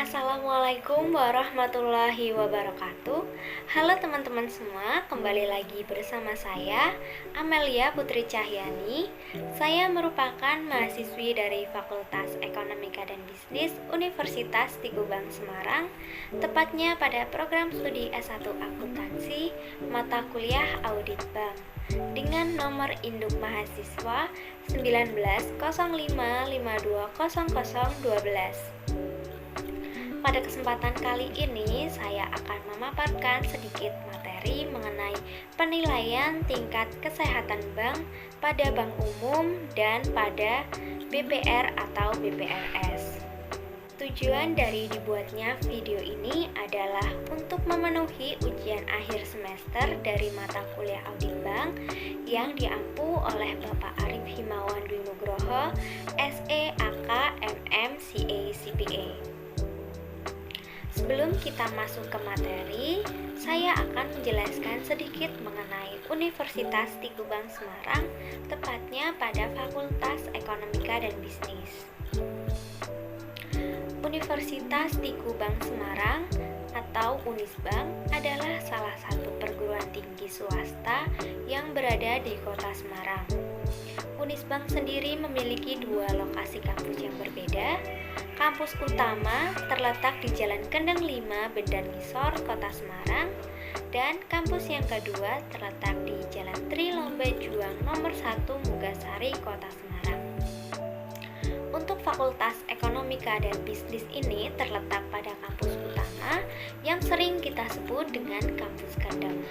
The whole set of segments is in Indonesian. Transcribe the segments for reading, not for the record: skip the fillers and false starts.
Assalamualaikum warahmatullahi wabarakatuh. Halo teman-teman semua, kembali lagi bersama saya Amelia Putri Cahyani. Saya merupakan mahasiswi dari Fakultas Ekonomika dan Bisnis Universitas Tigubang Semarang, tepatnya pada program studi S1 Akuntansi mata kuliah Audit Bank dengan nomor induk mahasiswa 1905520012. Pada kesempatan kali ini, saya akan memaparkan sedikit materi mengenai penilaian tingkat kesehatan bank pada bank umum dan pada BPR atau BPRS. Tujuan dari dibuatnya video ini adalah untuk memenuhi ujian akhir semester dari mata kuliah Audit Bank yang diampu oleh Bapak Arif Himawan Dwi Nugroho, SE AK MM CA CPA. Sebelum kita masuk ke materi, saya akan menjelaskan sedikit mengenai Universitas Tigubang Semarang, tepatnya pada Fakultas Ekonomika dan Bisnis. Universitas Tigubang Semarang atau Unisbank adalah salah satu perguruan tinggi swasta yang berada di Kota Semarang. Unisbank sendiri memiliki dua lokasi kampus yang berbeda. Kampus utama terletak di Jalan Kendeng 5, Bendan Ngisor, Kota Semarang, dan kampus yang kedua terletak di Jalan Tri Lomba Juang nomor 1, Mugasari, Kota Semarang. Untuk Fakultas Ekonomika dan Bisnis ini terletak pada kampus utama yang sering kita sebut dengan kampus Kendeng.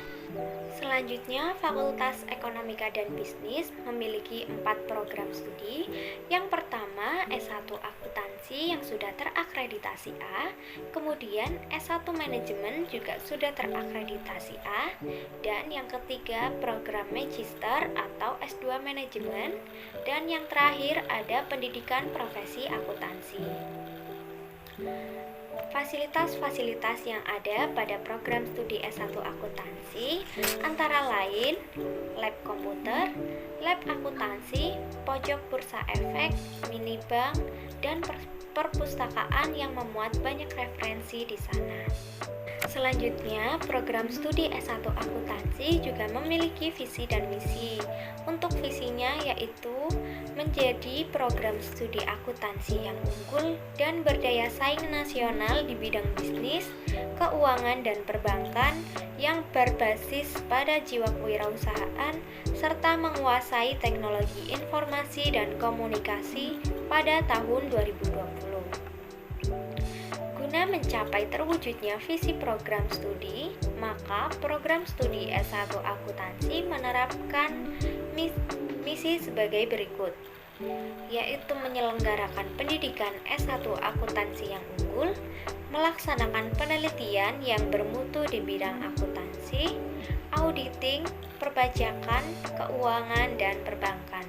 Selanjutnya, Fakultas Ekonomika dan Bisnis memiliki 4 program studi. Yang pertama, S1 Akuntansi yang sudah terakreditasi A, kemudian S1 Manajemen juga sudah terakreditasi A, dan yang ketiga, program Magister atau S2 Manajemen, dan yang terakhir ada Pendidikan Profesi Akuntansi. Fasilitas-fasilitas yang ada pada program studi S1 Akuntansi antara lain lab komputer, lab akuntansi, pojok bursa efek, mini bank, dan perpustakaan yang memuat banyak referensi di sana. Selanjutnya, program studi S1 Akuntansi juga memiliki visi dan misi. Untuk visinya yaitu menjadi program studi akuntansi yang unggul dan berdaya saing nasional di bidang bisnis, keuangan, dan perbankan yang berbasis pada jiwa kewirausahaan serta menguasai teknologi informasi dan komunikasi pada tahun 2020. Guna mencapai terwujudnya visi program studi, maka program studi S1 Akuntansi menerapkan misi sebagai berikut, yaitu menyelenggarakan pendidikan S1 Akuntansi yang unggul, melaksanakan penelitian yang bermutu di bidang akuntansi, auditing, perpajakan, keuangan, dan perbankan.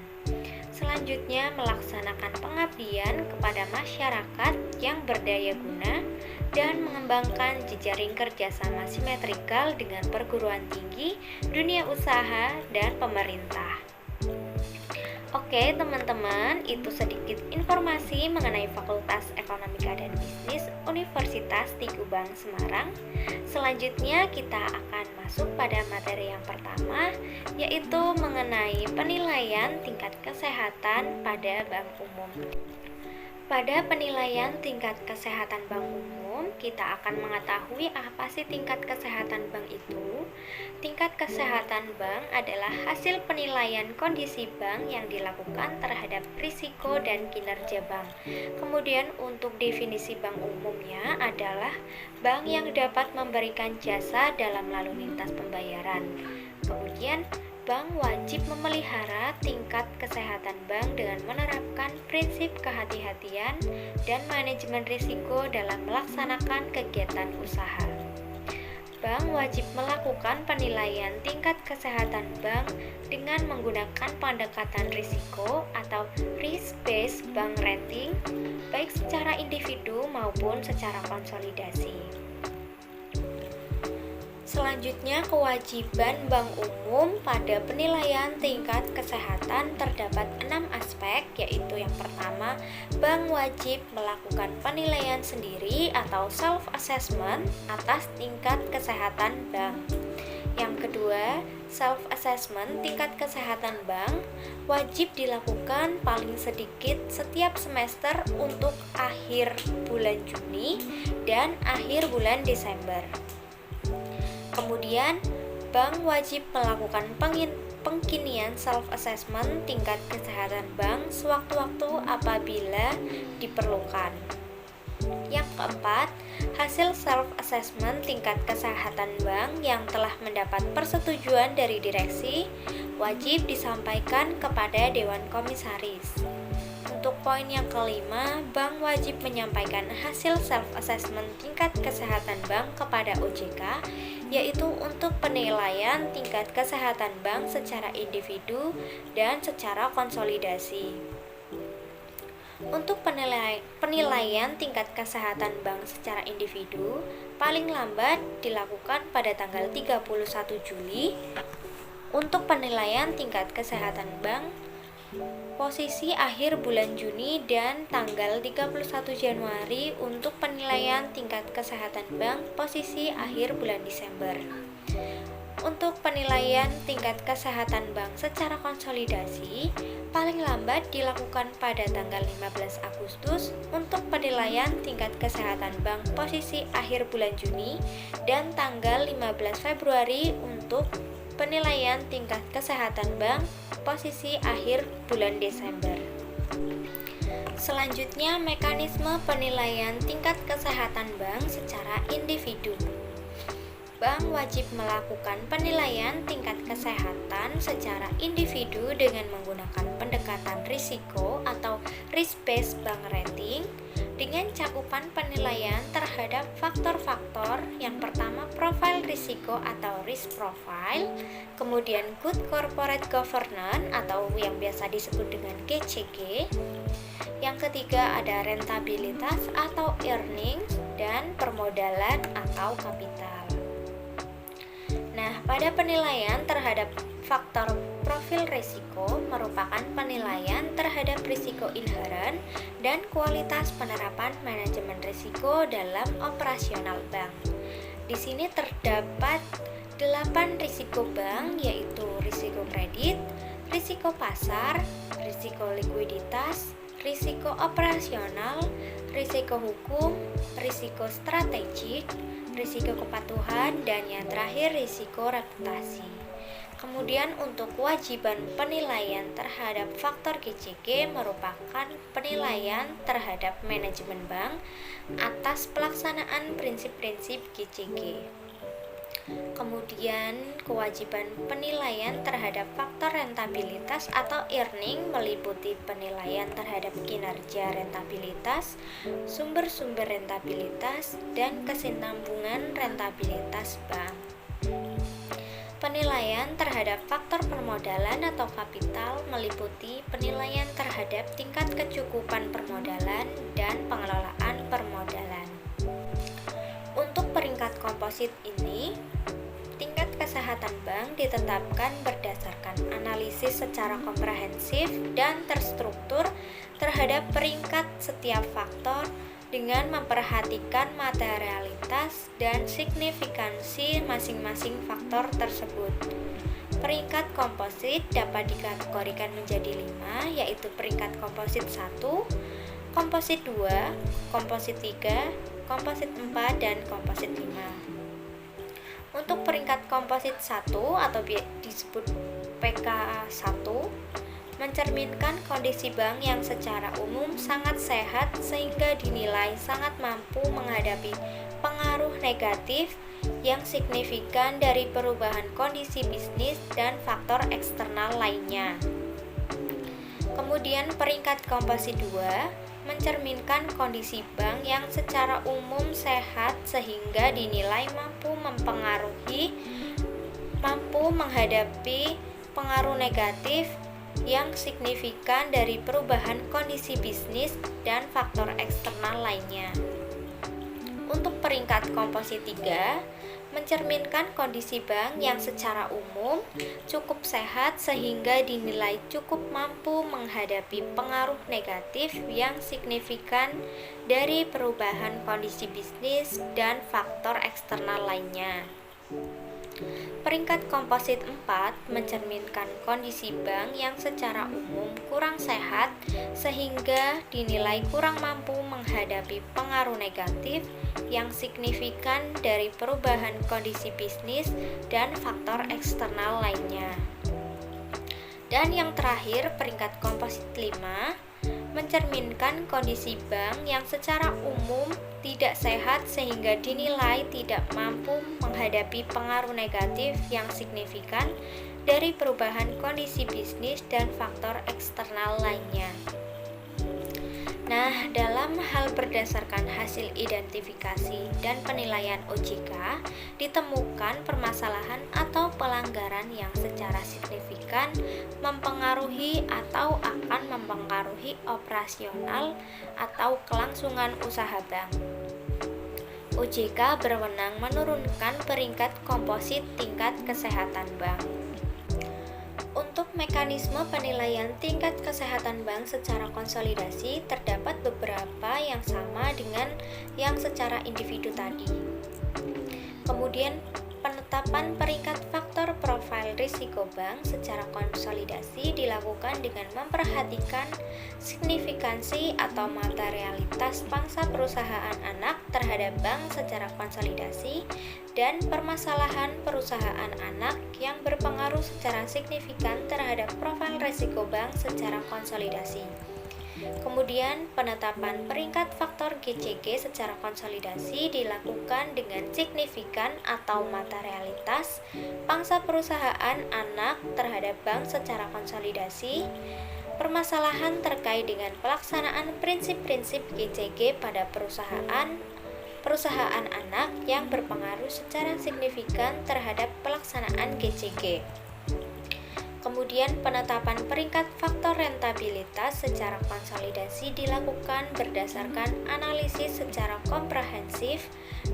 Selanjutnya, melaksanakan pengabdian kepada masyarakat yang berdaya guna dan mengembangkan jejaring kerjasama simetrikal dengan perguruan tinggi, dunia usaha, dan pemerintah. Oke teman-teman, itu sedikit informasi mengenai Fakultas Ekonomika dan Bisnis Universitas Tigubang Semarang. Selanjutnya kita akan masuk pada materi yang pertama, yaitu mengenai penilaian tingkat kesehatan pada bank umum. Pada penilaian tingkat kesehatan bank umum, kita akan mengetahui apa sih tingkat kesehatan bank itu. Tingkat kesehatan bank adalah hasil penilaian kondisi bank yang dilakukan terhadap risiko dan kinerja bank. Kemudian untuk definisi bank umumnya adalah bank yang dapat memberikan jasa dalam lalu lintas pembayaran. Kemudian bank wajib memelihara tingkat kesehatan bank dengan menerapkan prinsip kehati-hatian dan manajemen risiko dalam melaksanakan kegiatan usaha. Bank wajib melakukan penilaian tingkat kesehatan bank dengan menggunakan pendekatan risiko atau risk-based bank rating, baik secara individu maupun secara konsolidasi. Selanjutnya, kewajiban bank umum pada penilaian tingkat kesehatan terdapat 6 aspek, yaitu yang pertama, bank wajib melakukan penilaian sendiri atau self-assessment atas tingkat kesehatan bank. Yang kedua, self-assessment tingkat kesehatan bank wajib dilakukan paling sedikit setiap semester untuk akhir bulan Juni dan akhir bulan Desember. Kemudian, bank wajib melakukan pengkinian self-assessment tingkat kesehatan bank sewaktu-waktu apabila diperlukan. Yang keempat, hasil self-assessment tingkat kesehatan bank yang telah mendapat persetujuan dari direksi wajib disampaikan kepada Dewan Komisaris. Untuk poin yang kelima, bank wajib menyampaikan hasil self-assessment tingkat kesehatan bank kepada OJK, yaitu untuk penilaian tingkat kesehatan bank secara individu dan secara konsolidasi. Untuk penilaian tingkat kesehatan bank secara individu, paling lambat dilakukan pada tanggal 31 Juli. Untuk penilaian tingkat kesehatan bank, posisi akhir bulan Juni dan tanggal 31 Januari untuk penilaian tingkat kesehatan bank posisi akhir bulan Desember. Untuk penilaian tingkat kesehatan bank secara konsolidasi, paling lambat dilakukan pada tanggal 15 Agustus untuk penilaian tingkat kesehatan bank posisi akhir bulan Juni dan tanggal 15 Februari untuk penilaian tingkat kesehatan bank posisi akhir bulan Desember. Selanjutnya, mekanisme penilaian tingkat kesehatan bank secara individu. Bank wajib melakukan penilaian tingkat kesehatan secara individu dengan menggunakan pendekatan risiko atau risk-based bank rating dengan cakupan penilaian terhadap faktor-faktor yang pertama profil risiko atau risk profile, kemudian good corporate governance atau yang biasa disebut dengan GCG, yang ketiga ada rentabilitas atau earnings, dan permodalan atau kapital. Nah, pada penilaian terhadap faktor profil risiko merupakan penilaian terhadap risiko inheren dan kualitas penerapan manajemen risiko dalam operasional bank. Di sini terdapat 8 risiko bank, yaitu risiko kredit, risiko pasar, risiko likuiditas, risiko operasional, risiko hukum, risiko strategik, risiko kepatuhan, dan yang terakhir risiko reputasi. Kemudian untuk kewajiban penilaian terhadap faktor GCG merupakan penilaian terhadap manajemen bank atas pelaksanaan prinsip-prinsip GCG. Kemudian kewajiban penilaian terhadap faktor rentabilitas atau earning meliputi penilaian terhadap kinerja rentabilitas, sumber-sumber rentabilitas, dan kesinambungan rentabilitas bank. Penilaian terhadap faktor permodalan atau kapital meliputi penilaian terhadap tingkat kecukupan permodalan dan pengelolaan permodalan. Untuk peringkat komposit ini, tingkat kesehatan bank ditetapkan berdasarkan analisis secara komprehensif dan terstruktur terhadap peringkat setiap faktor dengan memperhatikan materialitas dan signifikansi masing-masing faktor tersebut. Peringkat komposit dapat dikategorikan menjadi 5, yaitu peringkat komposit 1, komposit 2, komposit 3, komposit 4, dan komposit 5. Untuk peringkat komposit 1 atau disebut PK1 mencerminkan kondisi bank yang secara umum sangat sehat sehingga dinilai sangat mampu menghadapi pengaruh negatif yang signifikan dari perubahan kondisi bisnis dan faktor eksternal lainnya. Kemudian peringkat komposit 2 mencerminkan kondisi bank yang secara umum sehat sehingga dinilai mampu menghadapi pengaruh negatif yang signifikan dari perubahan kondisi bisnis dan faktor eksternal lainnya. untuk peringkat komposit 3 mencerminkan kondisi bank yang secara umum cukup sehat sehingga dinilai cukup mampu menghadapi pengaruh negatif yang signifikan dari perubahan kondisi bisnis dan faktor eksternal lainnya. Peringkat komposit 4 mencerminkan kondisi bank yang secara umum kurang sehat sehingga dinilai kurang mampu menghadapi pengaruh negatif yang signifikan dari perubahan kondisi bisnis dan faktor eksternal lainnya. Dan yang terakhir, peringkat komposit 5 mencerminkan kondisi bank yang secara umum tidak sehat sehingga dinilai tidak mampu menghadapi pengaruh negatif yang signifikan dari perubahan kondisi bisnis dan faktor eksternal lainnya. Nah, dalam hal berdasarkan hasil identifikasi dan penilaian OJK, ditemukan permasalahan atau pelanggaran yang secara signifikan mempengaruhi atau akan mempengaruhi operasional atau kelangsungan usaha bank. OJK berwenang menurunkan peringkat komposit tingkat kesehatan bank. Untuk mekanisme penilaian tingkat kesehatan bank secara konsolidasi, terdapat beberapa yang sama dengan yang secara individu tadi. Kemudian, penetapan peringkat faktor profil risiko bank secara konsolidasi dilakukan dengan memperhatikan signifikansi atau materialitas pangsa perusahaan anak terhadap bank secara konsolidasi dan permasalahan perusahaan anak yang berpengaruh secara signifikan terhadap profil risiko bank secara konsolidasi. Kemudian, penetapan peringkat faktor GCG secara konsolidasi dilakukan dengan signifikan atau materialitas pangsa perusahaan anak terhadap bank secara konsolidasi, permasalahan terkait dengan pelaksanaan prinsip-prinsip GCG pada perusahaan anak yang berpengaruh secara signifikan terhadap pelaksanaan GCG. Kemudian penetapan peringkat faktor rentabilitas secara konsolidasi dilakukan berdasarkan analisis secara komprehensif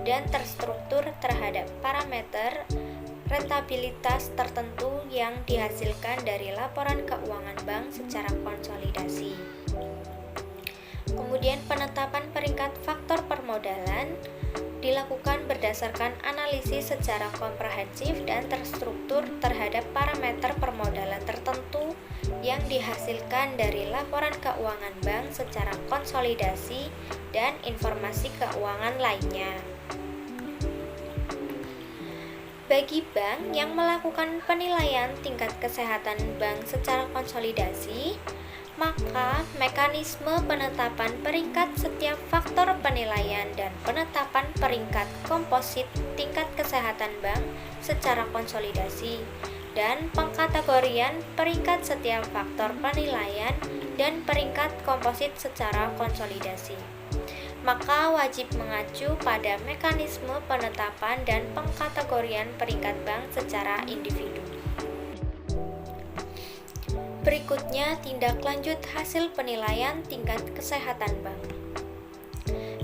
dan terstruktur terhadap parameter rentabilitas tertentu yang dihasilkan dari laporan keuangan bank secara konsolidasi. Kemudian penetapan peringkat faktor permodalan dilakukan berdasarkan analisis secara komprehensif dan terstruktur terhadap parameter permodalan tertentu yang dihasilkan dari laporan keuangan bank secara konsolidasi dan informasi keuangan lainnya. Bagi bank yang melakukan penilaian tingkat kesehatan bank secara konsolidasi, maka mekanisme penetapan peringkat setiap faktor penilaian dan penetapan peringkat komposit tingkat kesehatan bank secara konsolidasi dan pengkategorian peringkat setiap faktor penilaian dan peringkat komposit secara konsolidasi, maka wajib mengacu pada mekanisme penetapan dan pengkategorian peringkat bank secara individu. Berikutnya, tindak lanjut hasil penilaian tingkat kesehatan bank.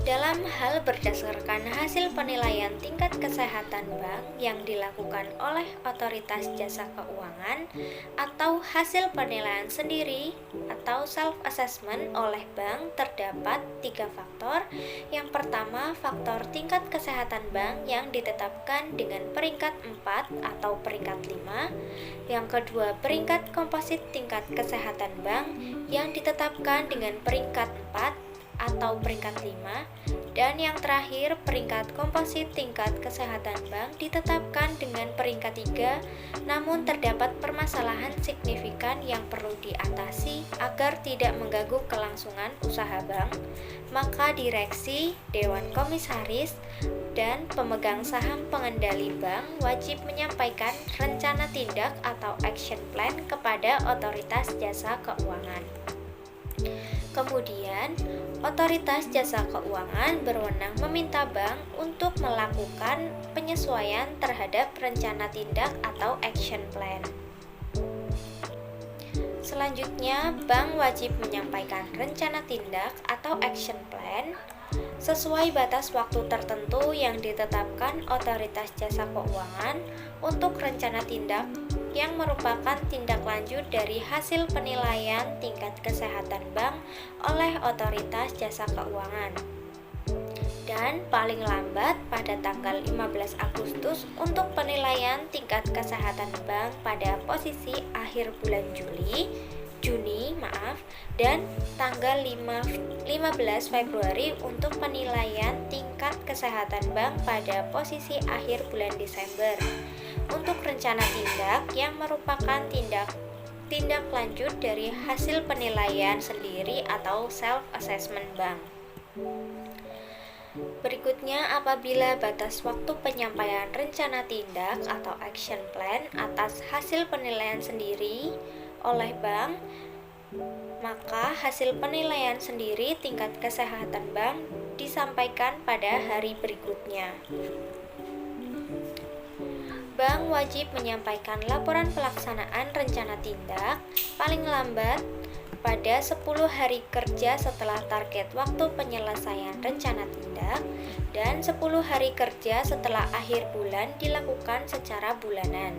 Dalam hal berdasarkan hasil penilaian tingkat kesehatan bank yang dilakukan oleh otoritas jasa keuangan atau hasil penilaian sendiri atau self-assessment oleh bank, terdapat 3 faktor. Yang pertama, faktor tingkat kesehatan bank yang ditetapkan dengan peringkat 4 atau peringkat 5. Yang kedua, peringkat komposit tingkat kesehatan bank yang ditetapkan dengan peringkat 4 atau peringkat 5, dan yang terakhir peringkat komposit tingkat kesehatan bank ditetapkan dengan peringkat 3, namun terdapat permasalahan signifikan yang perlu diatasi agar tidak mengganggu kelangsungan usaha bank, maka direksi, dewan komisaris, dan pemegang saham pengendali bank wajib menyampaikan rencana tindak atau action plan kepada otoritas jasa keuangan. Kemudian, otoritas jasa keuangan berwenang meminta bank untuk melakukan penyesuaian terhadap rencana tindak atau action plan. Selanjutnya, bank wajib menyampaikan rencana tindak atau action plan sesuai batas waktu tertentu yang ditetapkan Otoritas Jasa Keuangan untuk rencana tindak yang merupakan tindak lanjut dari hasil penilaian tingkat kesehatan bank oleh Otoritas Jasa Keuangan. Dan paling lambat pada tanggal 15 Agustus untuk penilaian tingkat kesehatan bank pada posisi akhir bulan Juni, dan tanggal 15 Februari untuk penilaian tingkat kesehatan bank pada posisi akhir bulan Desember untuk rencana tindak yang merupakan tindak lanjut dari hasil penilaian sendiri atau self assessment bank. Berikutnya, apabila batas waktu penyampaian rencana tindak atau action plan atas hasil penilaian sendiri oleh bank, maka hasil penilaian sendiri tingkat kesehatan bank disampaikan pada hari berikutnya. Bank wajib menyampaikan laporan pelaksanaan rencana tindak paling lambat pada 10 hari kerja setelah target waktu penyelesaian rencana tindak dan 10 hari kerja setelah akhir bulan dilakukan secara bulanan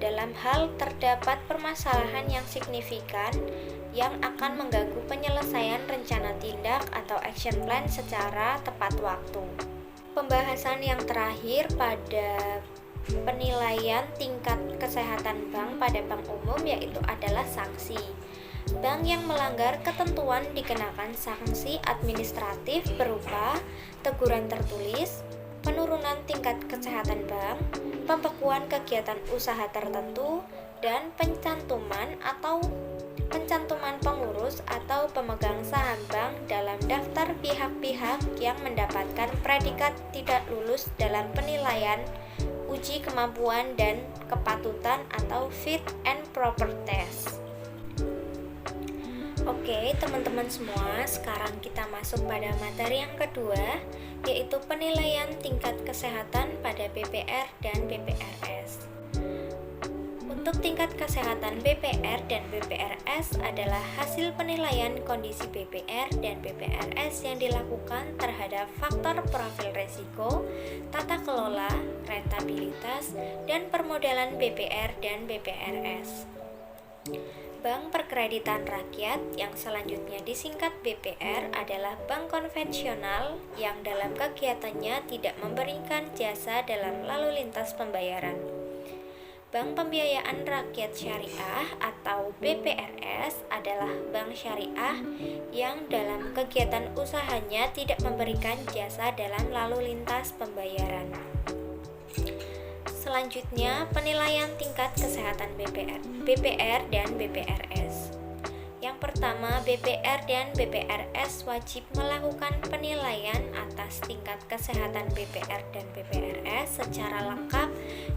dalam hal terdapat permasalahan yang signifikan yang akan mengganggu penyelesaian rencana tindak atau action plan secara tepat waktu. Pembahasan yang terakhir pada penilaian tingkat kesehatan bank pada bank umum yaitu adalah sanksi. Bank yang melanggar ketentuan dikenakan sanksi administratif berupa teguran tertulis, penurunan tingkat kesehatan bank, pembekuan kegiatan usaha tertentu, dan pencantuman pengurus atau pemegang saham bank dalam daftar pihak-pihak yang mendapatkan predikat tidak lulus dalam penilaian uji kemampuan dan kepatutan atau fit and proper test. Oke, teman-teman semua, sekarang kita masuk pada materi yang kedua, yaitu penilaian tingkat kesehatan pada BPR dan BPRS. Untuk tingkat kesehatan BPR dan BPRS adalah hasil penilaian kondisi BPR dan BPRS yang dilakukan terhadap faktor profil risiko, tata kelola, rentabilitas, dan permodalan BPR dan BPRS. Bank Perkreditan Rakyat yang selanjutnya disingkat BPR adalah bank konvensional yang dalam kegiatannya tidak memberikan jasa dalam lalu lintas pembayaran. Bank Pembiayaan Rakyat Syariah atau BPRS adalah bank syariah yang dalam kegiatan usahanya tidak memberikan jasa dalam lalu lintas pembayaran. Selanjutnya, penilaian tingkat kesehatan BPR dan BPRS. Yang pertama, BPR dan BPRS wajib melakukan penilaian atas tingkat kesehatan BPR dan BPRS secara lengkap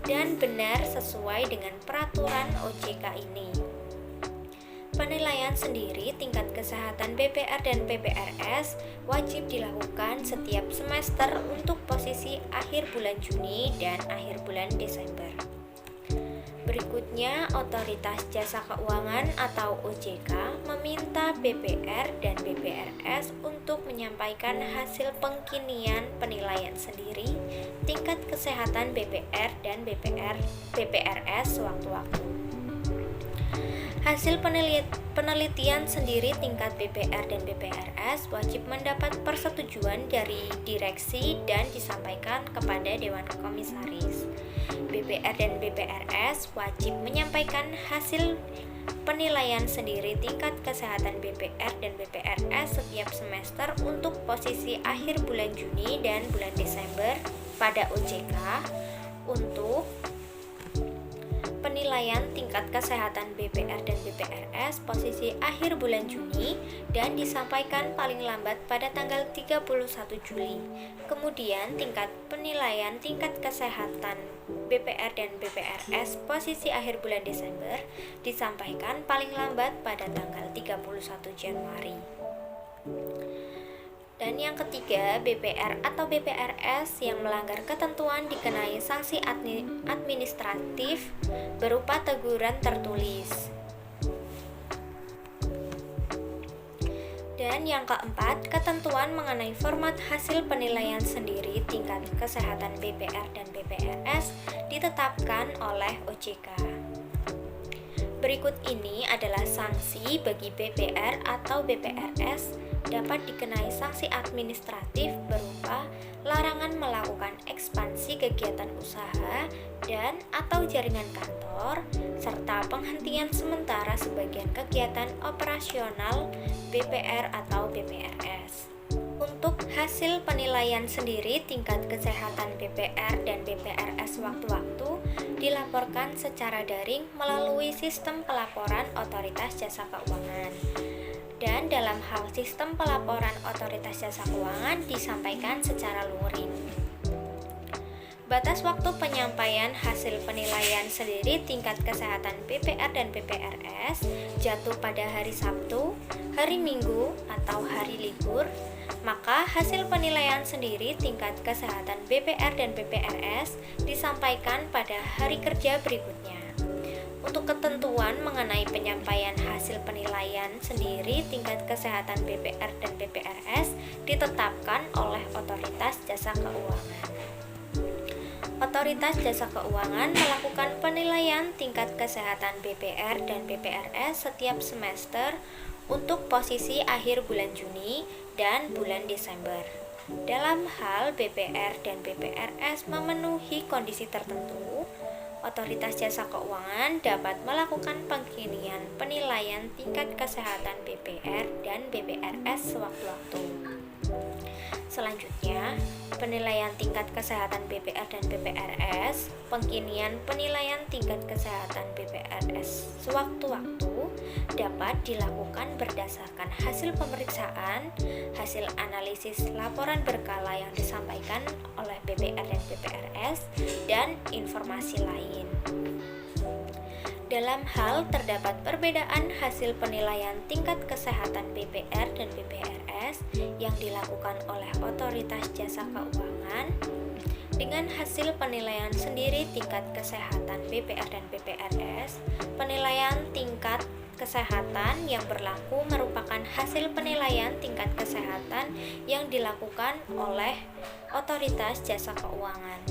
dan benar sesuai dengan peraturan OJK ini. Penilaian sendiri tingkat kesehatan BPR dan BPRS wajib dilakukan setiap semester untuk posisi akhir bulan Juni dan akhir bulan Desember. Berikutnya, Otoritas Jasa Keuangan atau OJK meminta BPR dan BPRS untuk menyampaikan hasil pengkinian penilaian sendiri tingkat kesehatan BPR dan BPRS sewaktu-waktu. Hasil penelitian sendiri tingkat BPR dan BPRS wajib mendapat persetujuan dari direksi dan disampaikan kepada Dewan Komisaris. BPR dan BPRS wajib menyampaikan hasil penilaian sendiri tingkat kesehatan BPR dan BPRS setiap semester untuk posisi akhir bulan Juni dan bulan Desember pada OJK untuk penilaian tingkat kesehatan BPR dan BPRS posisi akhir bulan Juni dan disampaikan paling lambat pada tanggal 31 Juli. Kemudian penilaian tingkat kesehatan BPR dan BPRS posisi akhir bulan Desember disampaikan paling lambat pada tanggal 31 Januari. Dan yang ketiga, BPR atau BPRS yang melanggar ketentuan dikenai sanksi administratif berupa teguran tertulis. Dan yang keempat, ketentuan mengenai format hasil penilaian sendiri tingkat kesehatan BPR dan BPRS ditetapkan oleh OJK. Berikut ini adalah sanksi bagi BPR atau BPRS. Dapat dikenai sanksi administratif berupa larangan melakukan ekspansi kegiatan usaha dan atau jaringan kantor, serta penghentian sementara sebagian kegiatan operasional BPR atau BPRS. Untuk hasil penilaian sendiri tingkat kesehatan BPR dan BPRS waktu-waktu dilaporkan secara daring melalui sistem pelaporan Otoritas Jasa Keuangan. Dan dalam hal sistem pelaporan Otoritas Jasa Keuangan disampaikan secara luring. Batas waktu penyampaian hasil penilaian sendiri tingkat kesehatan BPR dan BPRS jatuh pada hari Sabtu, hari Minggu, atau hari libur, maka hasil penilaian sendiri tingkat kesehatan BPR dan BPRS disampaikan pada hari kerja berikutnya. Untuk ketentuan mengenai penyampaian hasil penilaian sendiri tingkat kesehatan BPR dan BPRS ditetapkan oleh Otoritas Jasa Keuangan. Otoritas Jasa Keuangan melakukan penilaian tingkat kesehatan BPR dan BPRS setiap semester untuk posisi akhir bulan Juni dan bulan Desember. Dalam hal BPR dan BPRS memenuhi kondisi tertentu, Otoritas Jasa Keuangan dapat melakukan pengkinian penilaian tingkat kesehatan BPR dan BPRS sewaktu-waktu. Selanjutnya, penilaian tingkat kesehatan BPR dan BPRS, pengkinian penilaian tingkat kesehatan BPRS sewaktu-waktu dapat dilakukan berdasarkan hasil pemeriksaan, hasil analisis laporan berkala yang disampaikan oleh BPR dan BPRS, dan informasi lain. Dalam hal terdapat perbedaan hasil penilaian tingkat kesehatan BPR dan BPRS yang dilakukan oleh Otoritas Jasa Keuangan dengan hasil penilaian sendiri tingkat kesehatan BPR dan BPRS, penilaian tingkat kesehatan yang berlaku merupakan hasil penilaian tingkat kesehatan yang dilakukan oleh Otoritas Jasa Keuangan.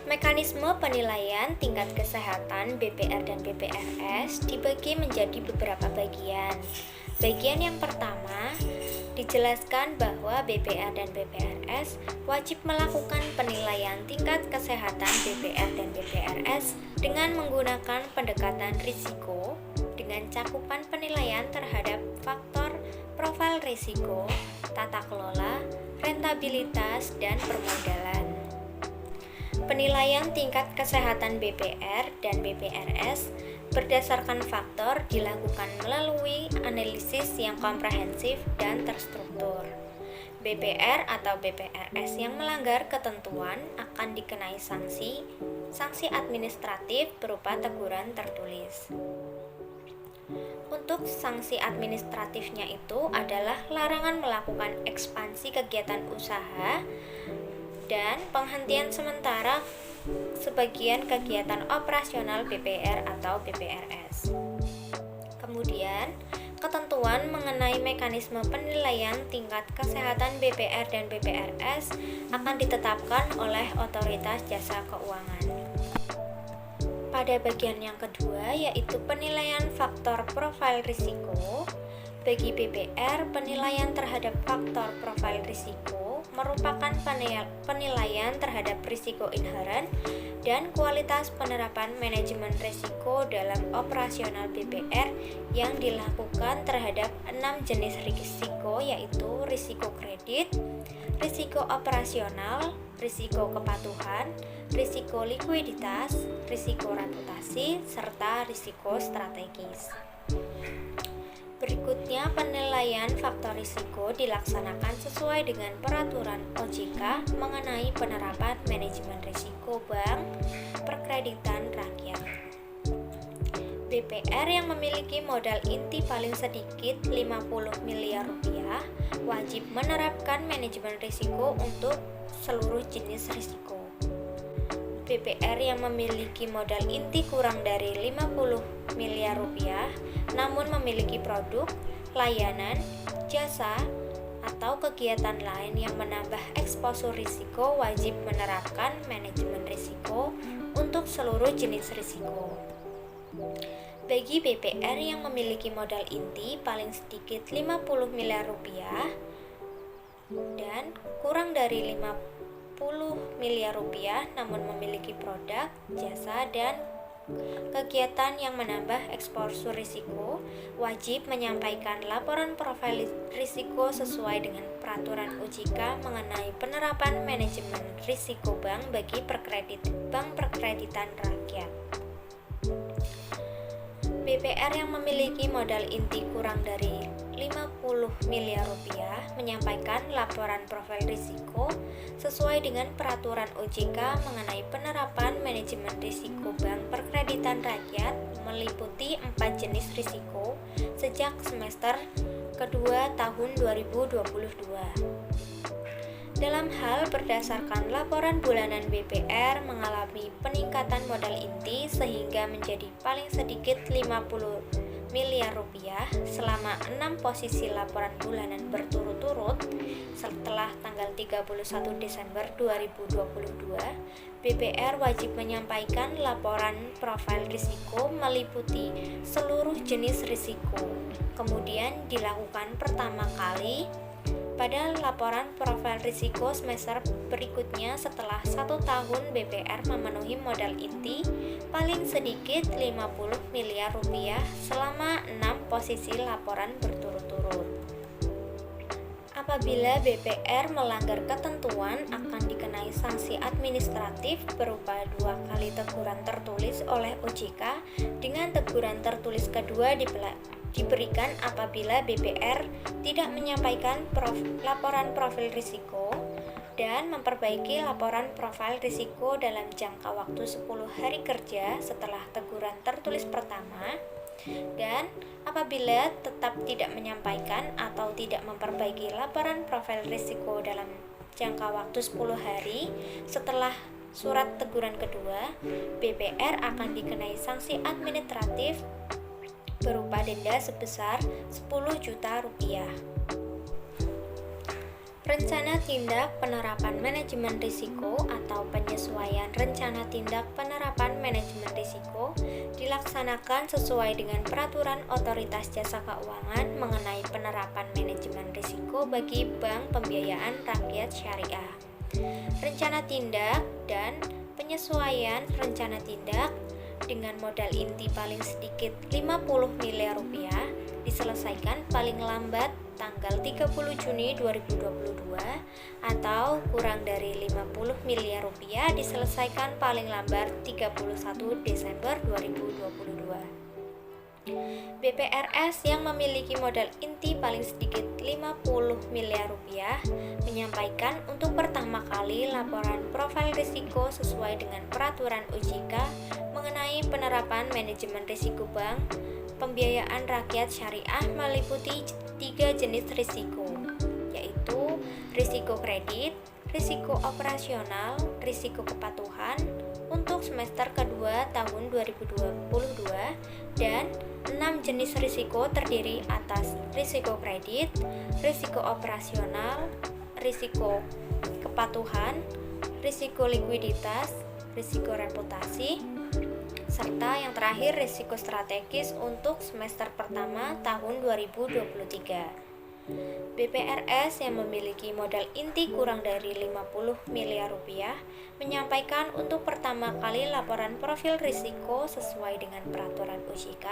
Mekanisme penilaian tingkat kesehatan BPR dan BPRS dibagi menjadi beberapa bagian. Bagian yang pertama, dijelaskan bahwa BPR dan BPRS wajib melakukan penilaian tingkat kesehatan BPR dan BPRS dengan menggunakan pendekatan risiko dengan cakupan penilaian terhadap faktor profil risiko, tata kelola, rentabilitas, dan permodalan. Penilaian tingkat kesehatan BPR dan BPRS berdasarkan faktor dilakukan melalui analisis yang komprehensif dan terstruktur. BPR atau BPRS yang melanggar ketentuan akan dikenai sanksi administratif berupa teguran tertulis. Untuk sanksi administratifnya itu adalah larangan melakukan ekspansi kegiatan usaha dan penghentian sementara sebagian kegiatan operasional BPR atau BPRS. Kemudian, ketentuan mengenai mekanisme penilaian tingkat kesehatan BPR dan BPRS akan ditetapkan oleh Otoritas Jasa Keuangan. Pada bagian yang kedua, yaitu penilaian faktor profil risiko. Bagi BPR, penilaian terhadap faktor profil risiko merupakan penilaian terhadap risiko inheren dan kualitas penerapan manajemen risiko dalam operasional BPR yang dilakukan terhadap 6 jenis risiko, yaitu risiko kredit, risiko operasional, risiko kepatuhan, risiko likuiditas, risiko reputasi, serta risiko strategis. Berikutnya, penilaian faktor risiko dilaksanakan sesuai dengan peraturan OJK mengenai penerapan manajemen risiko bank perkreditan rakyat. BPR yang memiliki modal inti paling sedikit 50 miliar rupiah wajib menerapkan manajemen risiko untuk seluruh jenis risiko. BPR yang memiliki modal inti kurang dari 50 miliar rupiah namun memiliki produk, layanan, jasa, atau kegiatan lain yang menambah eksposur risiko wajib menerapkan manajemen risiko untuk seluruh jenis risiko. Bagi BPR yang memiliki modal inti paling sedikit 50 miliar rupiah dan kurang dari 50 miliar rupiah namun memiliki produk, jasa, dan kegiatan yang menambah eksposur risiko, wajib menyampaikan laporan profil risiko sesuai dengan peraturan OJK mengenai penerapan manajemen risiko bank bagi bank perkreditan rakyat. BPR yang memiliki modal inti kurang dari 50 miliar rupiah menyampaikan laporan profil risiko sesuai dengan peraturan OJK mengenai penerapan manajemen risiko bank perkreditan rakyat meliputi 4 jenis risiko sejak semester kedua tahun 2022. Dalam hal berdasarkan laporan bulanan BPR mengalami peningkatan modal inti sehingga menjadi paling sedikit 50 miliar rupiah selama 6 posisi laporan bulanan berturut-turut setelah tanggal 31 Desember 2022, BPR wajib menyampaikan laporan profil risiko meliputi seluruh jenis risiko. Kemudian dilakukan pertama kali pada laporan profil risiko semester berikutnya setelah 1 tahun BPR memenuhi modal inti paling sedikit 50 miliar rupiah selama 6 posisi laporan berturut-turut. Apabila BPR melanggar ketentuan akan dikenai sanksi administratif berupa 2 kali teguran tertulis oleh OJK dengan teguran tertulis kedua diberikan apabila BPR tidak menyampaikan laporan profil risiko dan memperbaiki laporan profil risiko dalam jangka waktu 10 hari kerja setelah teguran tertulis pertama, dan apabila tetap tidak menyampaikan atau tidak memperbaiki laporan profil risiko dalam jangka waktu 10 hari setelah surat teguran kedua, BPR akan dikenai sanksi administratif berupa denda sebesar 10 juta rupiah. Rencana tindak penerapan manajemen risiko atau penyesuaian rencana tindak penerapan manajemen risiko dilaksanakan sesuai dengan peraturan Otoritas Jasa Keuangan mengenai penerapan manajemen risiko bagi bank pembiayaan rakyat syariah. Rencana tindak dan penyesuaian rencana tindak dengan modal inti paling sedikit 50 miliar rupiah diselesaikan paling lambat tanggal 30 Juni 2022 atau kurang dari 50 miliar rupiah diselesaikan paling lambat 31 Desember 2022. BPRS yang memiliki modal inti paling sedikit 50 miliar rupiah menyampaikan untuk pertama kali laporan profil risiko sesuai dengan peraturan OJK mengenai penerapan manajemen risiko bank pembiayaan rakyat syariah meliputi 3 jenis risiko, yaitu risiko kredit, risiko operasional, risiko kepatuhan untuk semester kedua tahun 2022, dan 6 jenis risiko terdiri atas risiko kredit, risiko operasional, risiko kepatuhan, risiko likuiditas, risiko reputasi, serta yang terakhir risiko strategis untuk semester pertama tahun 2023. BPRS yang memiliki modal inti kurang dari 50 miliar rupiah menyampaikan untuk pertama kali laporan profil risiko sesuai dengan peraturan OJK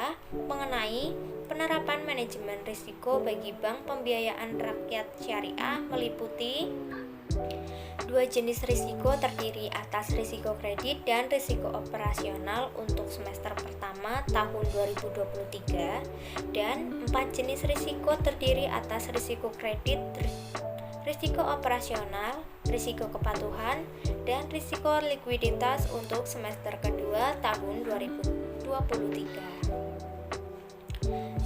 mengenai penerapan manajemen risiko bagi bank pembiayaan rakyat syariah meliputi 2 jenis risiko terdiri atas risiko kredit dan risiko operasional untuk semester pertama tahun 2023 dan 4 jenis risiko terdiri atas risiko kredit, risiko operasional, risiko kepatuhan, dan risiko likuiditas untuk semester kedua tahun 2023.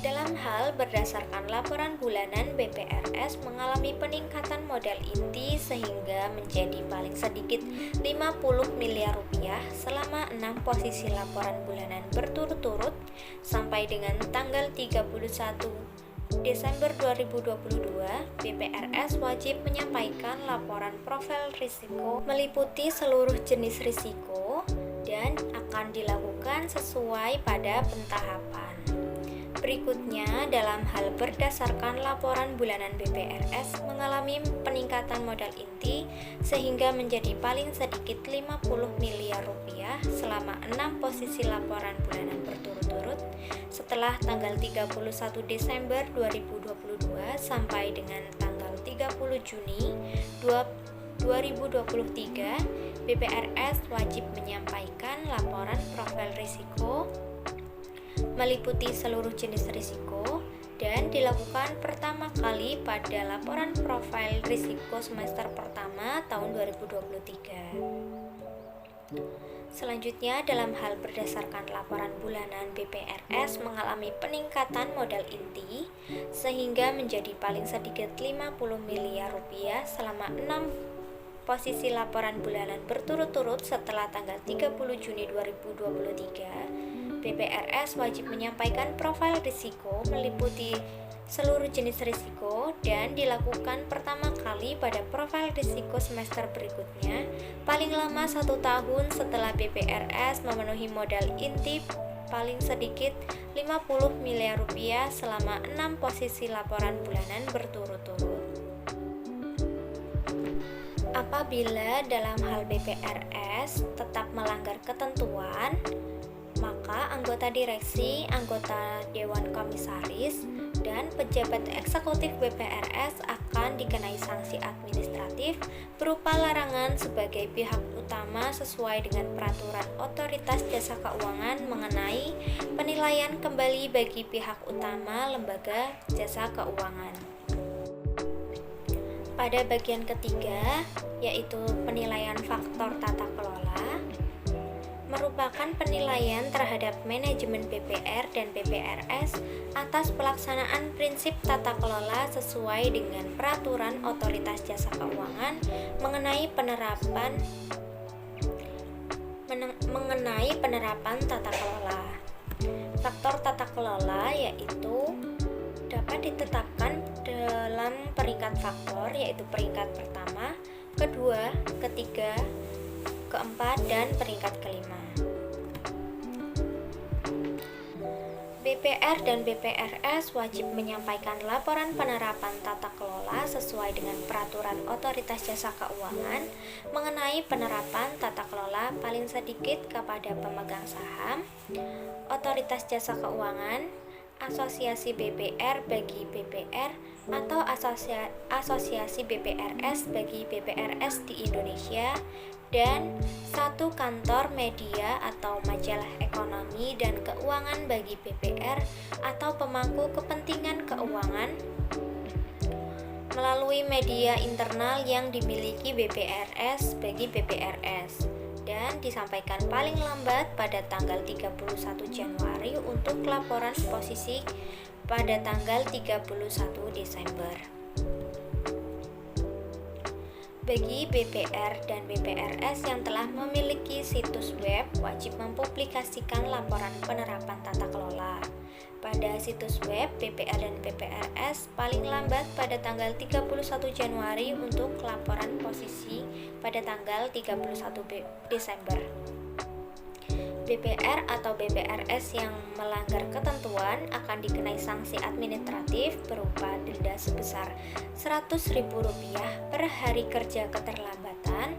Dalam hal berdasarkan laporan bulanan, BPRS mengalami peningkatan modal inti sehingga menjadi paling sedikit 50 miliar rupiah selama 6 posisi laporan bulanan berturut-turut sampai dengan tanggal 31 Desember 2022, BPRS wajib menyampaikan laporan profil risiko meliputi seluruh jenis risiko dan akan dilakukan sesuai pada pentahapan. Berikutnya, dalam hal berdasarkan laporan bulanan BPRS mengalami peningkatan modal inti sehingga menjadi paling sedikit 50 miliar rupiah selama 6 posisi laporan bulanan berturut-turut setelah tanggal 31 Desember 2022 sampai dengan tanggal 30 Juni 2023, BPRS wajib menyampaikan laporan profil risiko meliputi seluruh jenis risiko dan dilakukan pertama kali pada laporan profil risiko semester pertama tahun 2023. Selanjutnya, dalam hal berdasarkan laporan bulanan BPRS mengalami peningkatan modal inti sehingga menjadi paling sedikit 50 miliar rupiah selama 6 posisi laporan bulanan berturut-turut setelah tanggal 30 Juni 2023. BPRS wajib menyampaikan profil risiko meliputi seluruh jenis risiko dan dilakukan pertama kali pada profil risiko semester berikutnya paling lama 1 tahun setelah BPRS memenuhi modal inti paling sedikit 50 miliar rupiah selama 6 posisi laporan bulanan berturut-turut. Apabila dalam hal BPRS tetap melanggar ketentuan, maka anggota direksi, anggota Dewan Komisaris, dan pejabat eksekutif BPRS akan dikenai sanksi administratif berupa larangan sebagai pihak utama sesuai dengan peraturan Otoritas Jasa Keuangan mengenai penilaian kembali bagi pihak utama lembaga jasa keuangan. Pada bagian ketiga, yaitu penilaian faktor tata kelola, merupakan penilaian terhadap manajemen BPR dan BPRS atas pelaksanaan prinsip tata kelola sesuai dengan peraturan Otoritas Jasa Keuangan mengenai penerapan tata kelola. Faktor tata kelola yaitu dapat ditetapkan dalam peringkat faktor, yaitu peringkat pertama, kedua, ketiga, keempat, dan peringkat kelima. BPR dan BPRS wajib menyampaikan laporan penerapan tata kelola sesuai dengan peraturan Otoritas Jasa Keuangan mengenai penerapan tata kelola paling sedikit kepada pemegang saham, Otoritas Jasa Keuangan, Asosiasi BPR bagi BPR atau Asosiasi BPRS bagi BPRS di Indonesia, dan satu kantor media atau majalah ekonomi dan keuangan bagi BPR atau pemangku kepentingan keuangan melalui media internal yang dimiliki BPRS bagi BPRS, dan disampaikan paling lambat pada tanggal 31 Januari untuk laporan posisi pada tanggal 31 Desember. Bagi BPR dan BPRS yang telah memiliki situs web, wajib mempublikasikan laporan penerapan tata kelola pada situs web BPR dan BPRS paling lambat pada tanggal 31 Januari untuk laporan posisi pada tanggal 31 Desember. BPR atau BPRS yang melanggar ketentuan akan dikenai sanksi administratif berupa denda sebesar Rp100.000 per hari kerja keterlambatan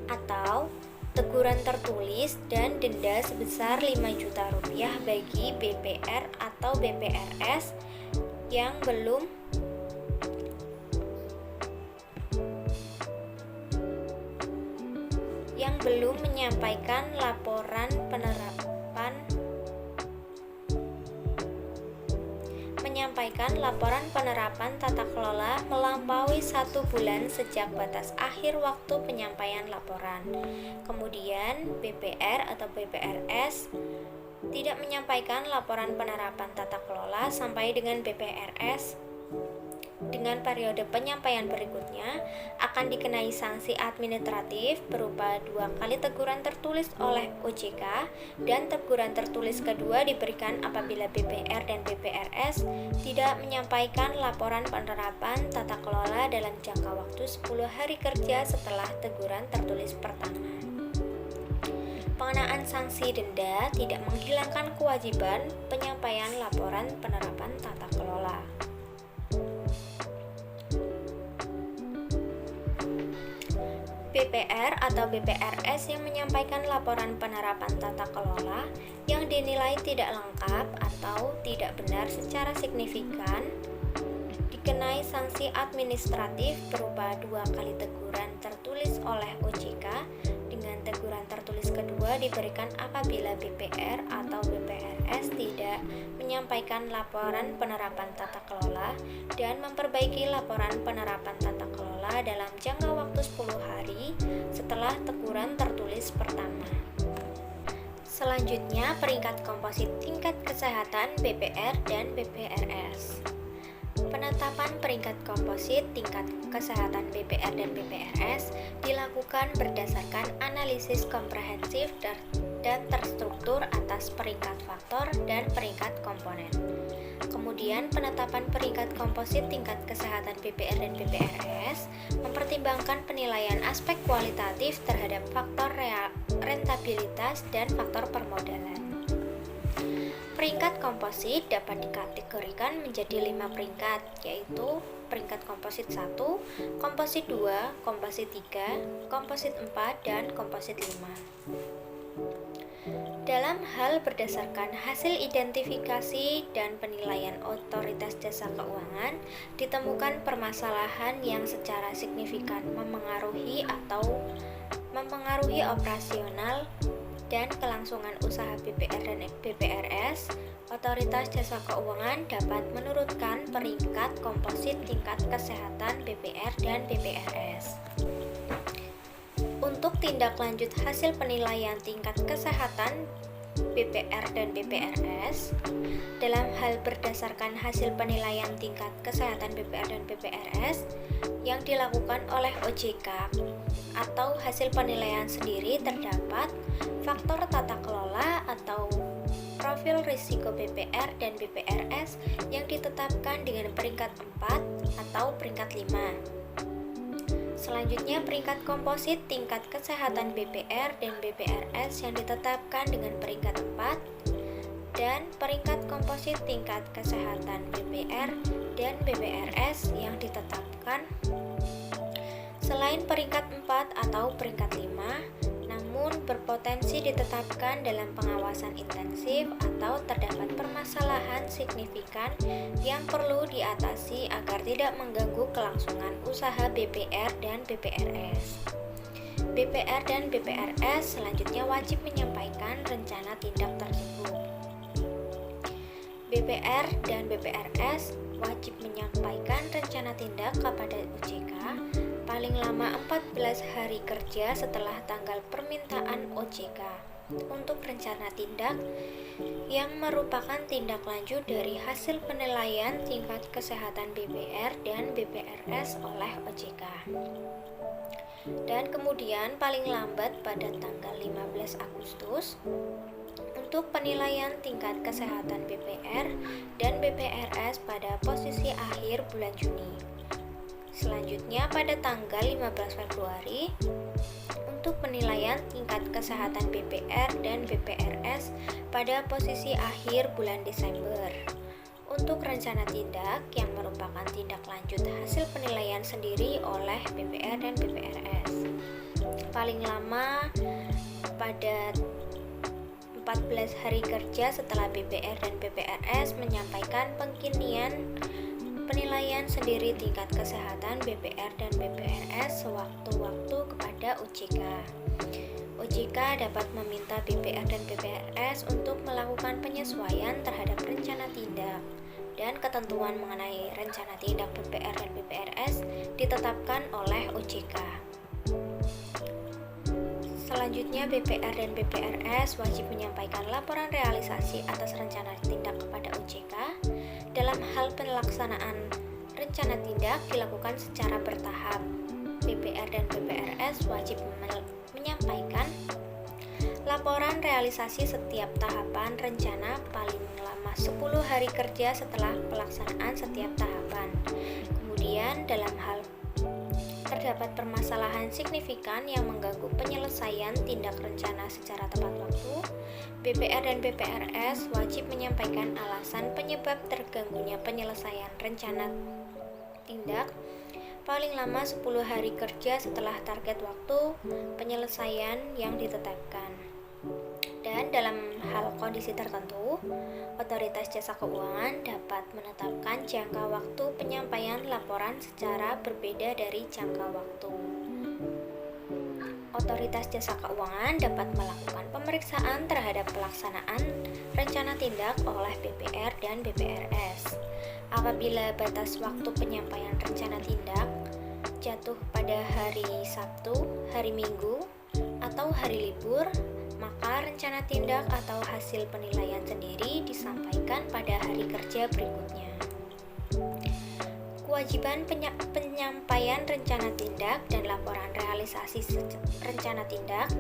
atau teguran tertulis dan denda sebesar Rp5 juta bagi BPR atau BPRS yang belum menyampaikan laporan penerapan tata kelola melampaui 1 bulan sejak batas akhir waktu penyampaian laporan. Kemudian BPR atau BPRS tidak menyampaikan laporan penerapan tata kelola sampai dengan BPRS dengan periode penyampaian berikutnya akan dikenai sanksi administratif berupa 2 kali teguran tertulis oleh OJK, dan teguran tertulis kedua diberikan apabila BPR dan BPRS tidak menyampaikan laporan penerapan tata kelola dalam jangka waktu 10 hari kerja setelah teguran tertulis pertama. Pengenaan sanksi denda tidak menghilangkan kewajiban penyampaian laporan penerapan tata kelola. BPR atau BPRS yang menyampaikan laporan penerapan tata kelola yang dinilai tidak lengkap atau tidak benar secara signifikan dikenai sanksi administratif berupa 2 kali teguran tertulis oleh OJK, dengan teguran tertulis kedua diberikan apabila BPR atau BPRS tidak menyampaikan laporan penerapan tata kelola dan memperbaiki laporan penerapan tata kelola dalam jangka waktu 10 hari setelah teguran tertulis pertama. Selanjutnya, peringkat komposit tingkat kesehatan BPR dan BPRS. Penetapan peringkat komposit tingkat kesehatan BPR dan BPRS dilakukan berdasarkan analisis komprehensif dan terstruktur atas peringkat faktor dan peringkat komponen. Kemudian, penetapan peringkat komposit tingkat kesehatan BPR dan BPRS mempertimbangkan penilaian aspek kualitatif terhadap faktor rentabilitas dan faktor permodalan. Peringkat komposit dapat dikategorikan menjadi 5 peringkat, yaitu peringkat komposit 1, komposit 2, komposit 3, komposit 4, dan komposit 5. Dalam hal berdasarkan hasil identifikasi dan penilaian otoritas jasa keuangan, ditemukan permasalahan yang secara signifikan mempengaruhi operasional dan kelangsungan usaha BPR dan BPRS, otoritas jasa keuangan dapat menurunkan peringkat komposit tingkat kesehatan BPR dan BPRS. Untuk tindak lanjut hasil penilaian tingkat kesehatan BPR dan BPRS, dalam hal berdasarkan hasil penilaian tingkat kesehatan BPR dan BPRS yang dilakukan oleh OJK atau hasil penilaian sendiri, terdapat faktor tata kelola atau profil risiko BPR dan BPRS yang ditetapkan dengan peringkat 4 atau peringkat 5. Selanjutnya, peringkat komposit tingkat kesehatan BPR dan BPRS yang ditetapkan dengan peringkat 4 dan peringkat komposit tingkat kesehatan BPR dan BPRS yang ditetapkan selain peringkat 4 atau peringkat 5, namun berpotensi ditetapkan dalam pengawasan intensif atau terdapat permasalahan signifikan yang perlu diatasi agar tidak mengganggu kelangsungan usaha BPR dan BPRS. BPR dan BPRS selanjutnya wajib menyampaikan rencana tindak tersebut. BPR dan BPRS wajib menyampaikan rencana tindak kepada OJK paling lama 14 hari kerja setelah tanggal permintaan OJK untuk rencana tindak yang merupakan tindak lanjut dari hasil penilaian tingkat kesehatan BPR dan BPRS oleh OJK. Dan kemudian paling lambat pada tanggal 15 Agustus untuk penilaian tingkat kesehatan BPR dan BPRS pada posisi akhir bulan Juni. Selanjutnya pada tanggal 15 Februari untuk penilaian tingkat kesehatan BPR dan BPRS pada posisi akhir bulan Desember. Untuk rencana tindak yang merupakan tindak lanjut hasil penilaian sendiri oleh BPR dan BPRS. Paling lama pada 14 hari kerja setelah BPR dan BPRS menyampaikan pengkinian penilaian sendiri tingkat kesehatan BPR dan BPRS sewaktu-waktu kepada OJK. OJK dapat meminta BPR dan BPRS untuk melakukan penyesuaian terhadap rencana tindak, dan ketentuan mengenai rencana tindak BPR dan BPRS ditetapkan oleh OJK. Selanjutnya, BPR dan BPRS wajib menyampaikan laporan realisasi atas rencana tindak kepada OJK dalam hal pelaksanaan rencana tindak dilakukan secara bertahap. BPR dan BPRS wajib menyampaikan laporan realisasi setiap tahapan rencana paling lama 10 hari kerja setelah pelaksanaan setiap tahapan. Kemudian dalam hal terdapat permasalahan signifikan yang mengganggu penyelesaian tindak rencana secara tepat waktu, BPR dan BPRS wajib menyampaikan alasan penyebab terganggunya penyelesaian rencana tindak paling lama 10 hari kerja setelah target waktu penyelesaian yang ditetapkan. Dan dalam hal kondisi tertentu, Otoritas Jasa Keuangan dapat menetapkan jangka waktu penyampaian laporan secara berbeda dari jangka waktu. Otoritas Jasa Keuangan dapat melakukan pemeriksaan terhadap pelaksanaan rencana tindak oleh BPR dan BPRS. Apabila batas waktu penyampaian rencana tindak jatuh pada hari Sabtu, hari Minggu, atau hari libur, maka rencana tindak atau hasil penilaian sendiri disampaikan pada hari kerja berikutnya. Kewajiban penyampaian rencana tindak dan laporan realisasi rencana tindak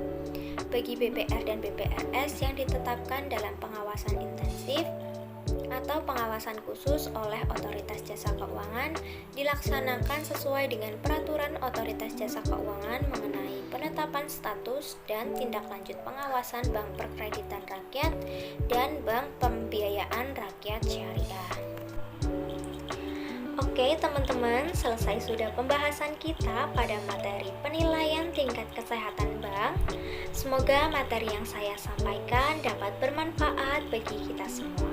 bagi BPR dan BPRS yang ditetapkan dalam pengawasan intensif atau pengawasan khusus oleh Otoritas Jasa Keuangan dilaksanakan sesuai dengan peraturan Otoritas Jasa Keuangan mengenai penetapan status dan tindak lanjut pengawasan Bank Perkreditan Rakyat dan Bank Pembiayaan Rakyat Syariah. Oke teman-teman, selesai sudah pembahasan kita pada materi penilaian tingkat kesehatan bank. Semoga materi yang saya sampaikan dapat bermanfaat bagi kita semua.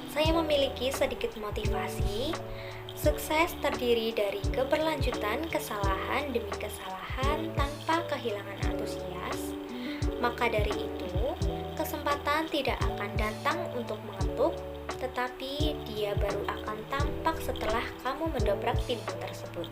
Saya memiliki sedikit motivasi. Sukses terdiri dari keberlanjutan kesalahan demi kesalahan tanpa kehilangan antusias. Maka dari itu, kesempatan tidak akan datang untuk mengetuk, tetapi dia baru akan tampak setelah kamu mendobrak pintu tersebut.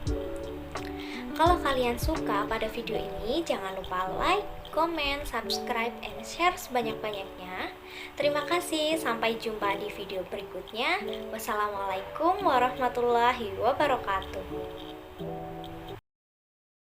Kalau kalian suka pada video ini, jangan lupa like, comment, subscribe, and share sebanyak-banyaknya. Terima kasih, sampai jumpa di video berikutnya. Wassalamualaikum warahmatullahi wabarakatuh.